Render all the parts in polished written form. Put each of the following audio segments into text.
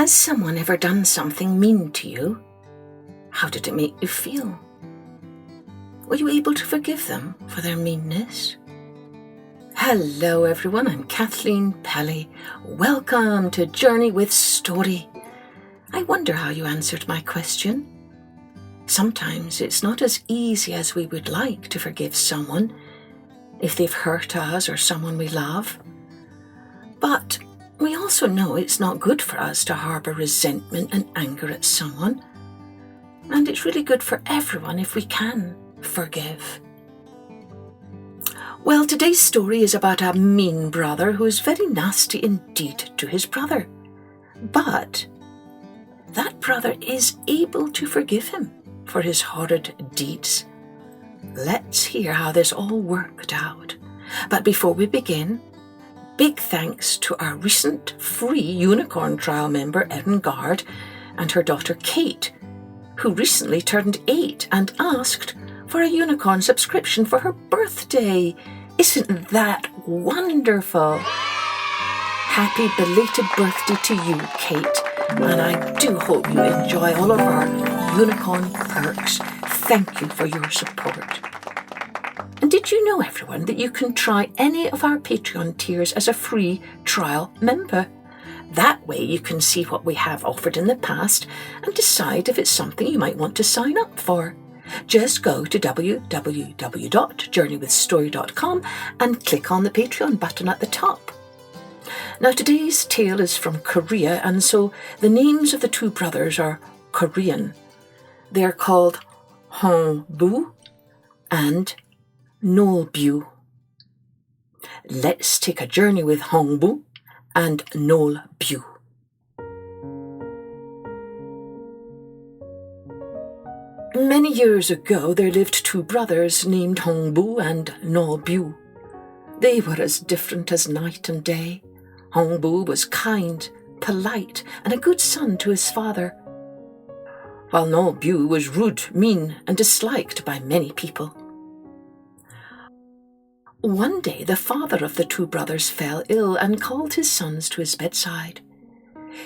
Has someone ever done something mean to you? How did it make you feel? Were you able to forgive them for their meanness? Hello everyone, I'm Kathleen Pelly. Welcome to Journey with Story. I wonder how you answered my question. Sometimes it's not as easy as we would like to forgive someone if they've hurt us or someone we love. But we also know it's not good for us to harbour resentment and anger at someone. And it's really good for everyone if we can forgive. Well, today's story is about a mean brother who is very nasty indeed to his brother. But that brother is able to forgive him for his horrid deeds. Let's hear how this all worked out. But before we begin, big thanks to our recent free unicorn trial member Erin Gard and her daughter Kate, who recently turned 8 and asked for a unicorn subscription for her birthday. Isn't that wonderful? Happy belated birthday to you, Kate, and I do hope you enjoy all of our unicorn perks. Thank you for your support. And did you know, everyone, that you can try any of our Patreon tiers as a free trial member? That way you can see what we have offered in the past and decide if it's something you might want to sign up for. Just go to www.journeywithstory.com and click on the Patreon button at the top. Now today's tale is from Korea, and so the names of the two brothers are Korean. They are called Heungbu and Nolbu. Let's take a journey with Heungbu and Nolbu. Many years ago, there lived two brothers named Heungbu and Nolbu. They were as different as night and day. Heungbu was kind, polite, and a good son to his father, while Nolbu was rude, mean, and disliked by many people. One day, the father of the two brothers fell ill and called his sons to his bedside.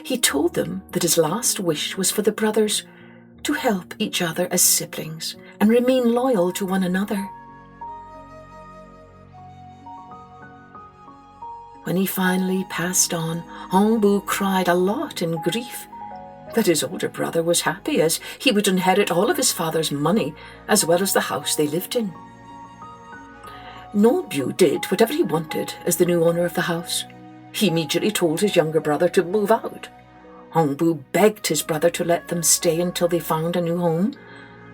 He told them that his last wish was for the brothers to help each other as siblings and remain loyal to one another. When he finally passed on, Heungbu cried a lot in grief, but his older brother was happy as he would inherit all of his father's money as well as the house they lived in. Nolbu did whatever he wanted as the new owner of the house. He immediately told his younger brother to move out. Heungbu begged his brother to let them stay until they found a new home,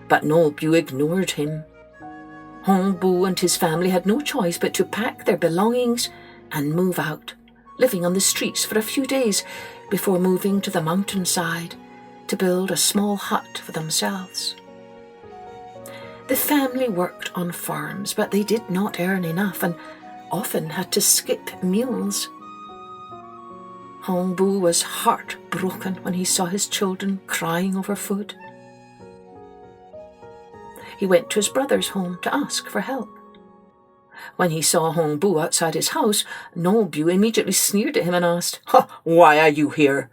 but Nolbu ignored him. Heungbu and his family had no choice but to pack their belongings and move out, living on the streets for a few days before moving to the mountainside to build a small hut for themselves. The family worked on farms, but they did not earn enough and often had to skip meals. Heungbu was heartbroken when he saw his children crying over food. He went to his brother's home to ask for help. When he saw Heungbu outside his house, Nolbu immediately sneered at him and asked, "Why are you here?"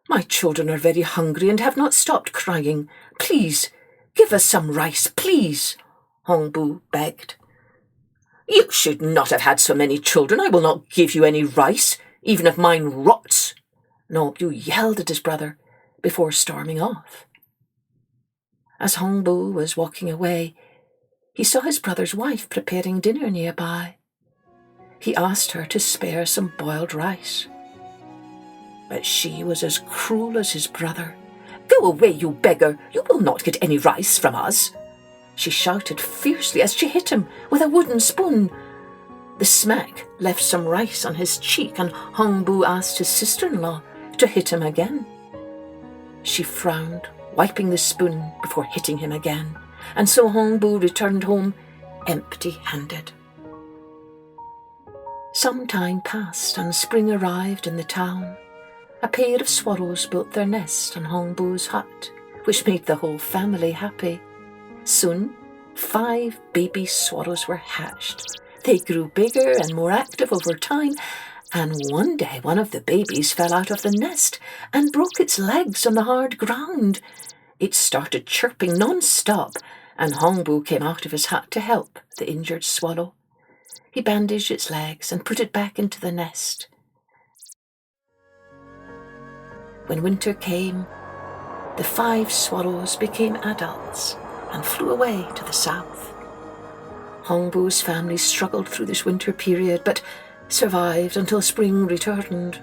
"My children are very hungry and have not stopped crying. Please, give us some rice, please," Heungbu begged. "You should not have had so many children. I will not give you any rice, even if mine rots," Nolbu yelled at his brother before storming off. As Heungbu was walking away, he saw his brother's wife preparing dinner nearby. He asked her to spare some boiled rice, but she was as cruel as his brother. "Go away, you beggar! You will not get any rice from us," she shouted fiercely as she hit him with a wooden spoon. The smack left some rice on his cheek, and Heungbu asked his sister-in-law to hit him again. She frowned, wiping the spoon before hitting him again, and so Heungbu returned home empty-handed. Some time passed, and spring arrived in the town. A pair of swallows built their nest on Heungbu's hut, which made the whole family happy. Soon, 5 baby swallows were hatched. They grew bigger and more active over time, And one day one of the babies fell out of the nest and broke its legs on the hard ground. It started chirping non-stop, and Heungbu came out of his hut to help the injured swallow. He bandaged its legs and put it back into the nest. When winter came, the 5 swallows became adults and flew away to the south. Heungbu's family struggled through this winter period, but survived until spring returned.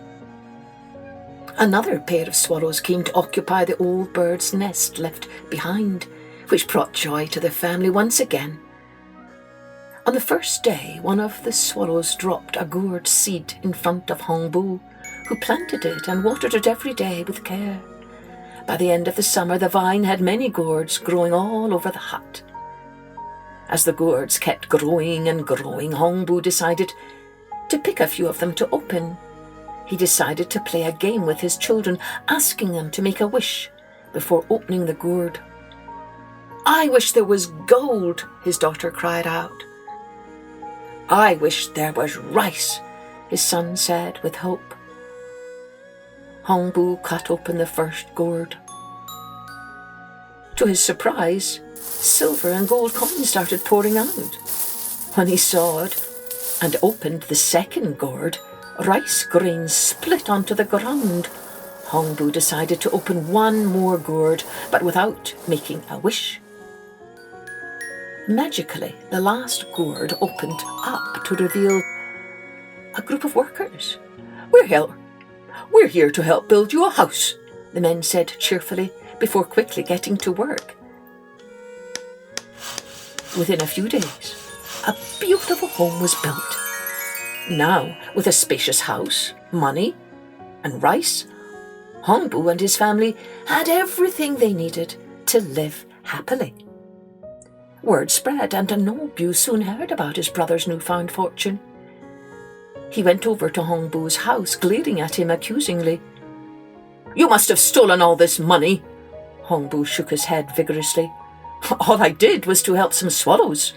Another pair of swallows came to occupy the old bird's nest left behind, which brought joy to the family once again. On the first day, one of the swallows dropped a gourd seed in front of Heungbu, who planted it and watered it every day with care. By the end of the summer, the vine had many gourds growing all over the hut. As the gourds kept growing and growing, Heungbu decided to pick a few of them to open. He decided to play a game with his children, asking them to make a wish before opening the gourd. "I wish there was gold," his daughter cried out. "I wish there was rice," his son said with hope. Heungbu cut open the first gourd. To his surprise, silver and gold coins started pouring out. When he saw it and opened the second gourd, rice grains split onto the ground. Heungbu decided to open one more gourd, but without making a wish. Magically, the last gourd opened up to reveal a group of workers. We're here to help build you a house," the men said cheerfully before quickly getting to work. Within a few days, a beautiful home was built. Now, with a spacious house, money, and rice, Heungbu and his family had everything they needed to live happily. Word spread, and Nolbu soon heard about his brother's newfound fortune. He went over to Heungbu's house, glaring at him accusingly. "You must have stolen all this money." Heungbu shook his head vigorously. "All I did was to help some swallows."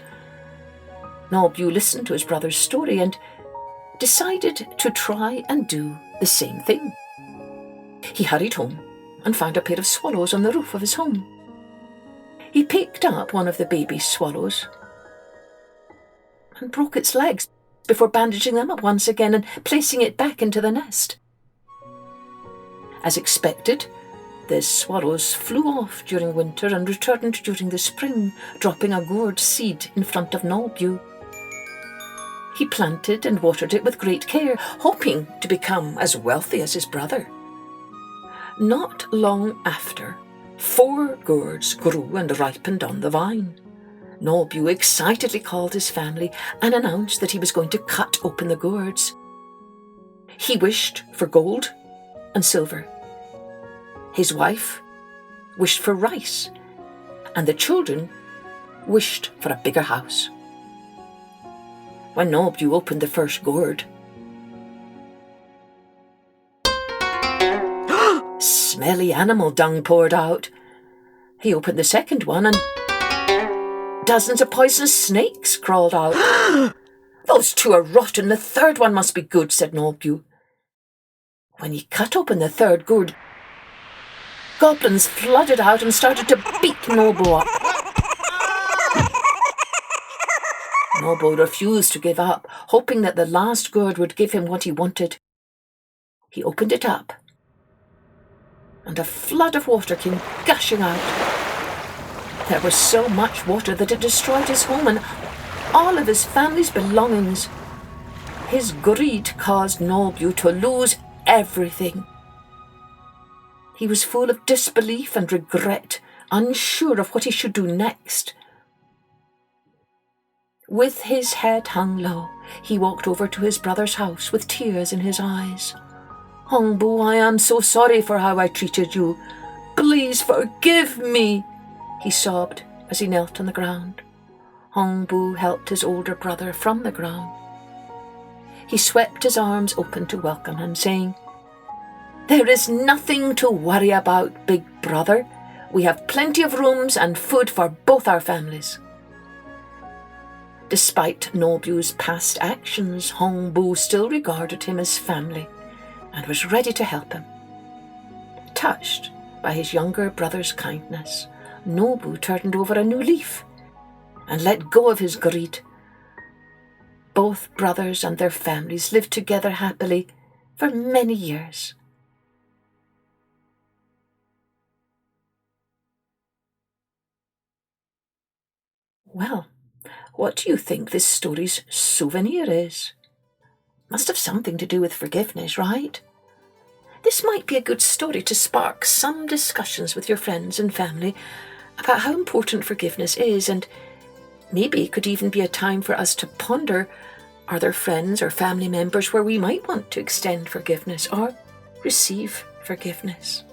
Nolbu listened to his brother's story and decided to try and do the same thing. He hurried home and found a pair of swallows on the roof of his home. He picked up one of the baby swallows and broke its legs before bandaging them up once again and placing it back into the nest. As expected, the swallows flew off during winter and returned during the spring, dropping a gourd seed in front of Nolbu. He planted and watered it with great care, hoping to become as wealthy as his brother. Not long after, 4 gourds grew and ripened on the vine. Nolbu excitedly called his family and announced that he was going to cut open the gourds. He wished for gold and silver. His wife wished for rice, and the children wished for a bigger house. When Nolbu opened the first gourd, smelly animal dung poured out. He opened the second one and dozens of poisonous snakes crawled out. "Those 2 are rotten, the third one must be good," said Nolbu. When he cut open the third gourd, goblins flooded out and started to beat Nolbu up. Nolbu refused to give up, hoping that the last gourd would give him what he wanted. He opened it up, and a flood of water came gushing out. There was so much water that it destroyed his home and all of his family's belongings. His greed caused Nolbu to lose everything. He was full of disbelief and regret, unsure of what he should do next. With his head hung low, he walked over to his brother's house with tears in his eyes. "Heungbu, I am so sorry for how I treated you. Please forgive me," he sobbed as he knelt on the ground. Heungbu helped his older brother from the ground. He swept his arms open to welcome him, saying, "There is nothing to worry about, big brother. We have plenty of rooms and food for both our families." Despite Nolbu's past actions, Heungbu still regarded him as family and was ready to help him. Touched by his younger brother's kindness, Nolbu turned over a new leaf and let go of his greed. Both brothers and their families lived together happily for many years. Well, what do you think this story's souvenir is? Must have something to do with forgiveness, right? This might be a good story to spark some discussions with your friends and family about how important forgiveness is, and maybe it could even be a time for us to ponder, are there friends or family members where we might want to extend forgiveness or receive forgiveness?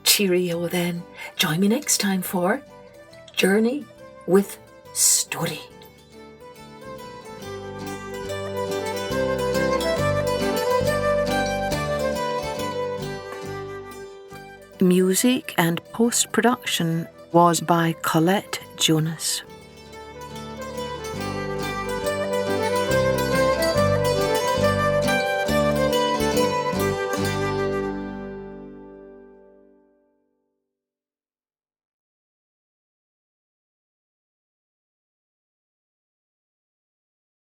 Cheerio then. Join me next time for Journey with Story. Music and post-production was by Colette Jonas.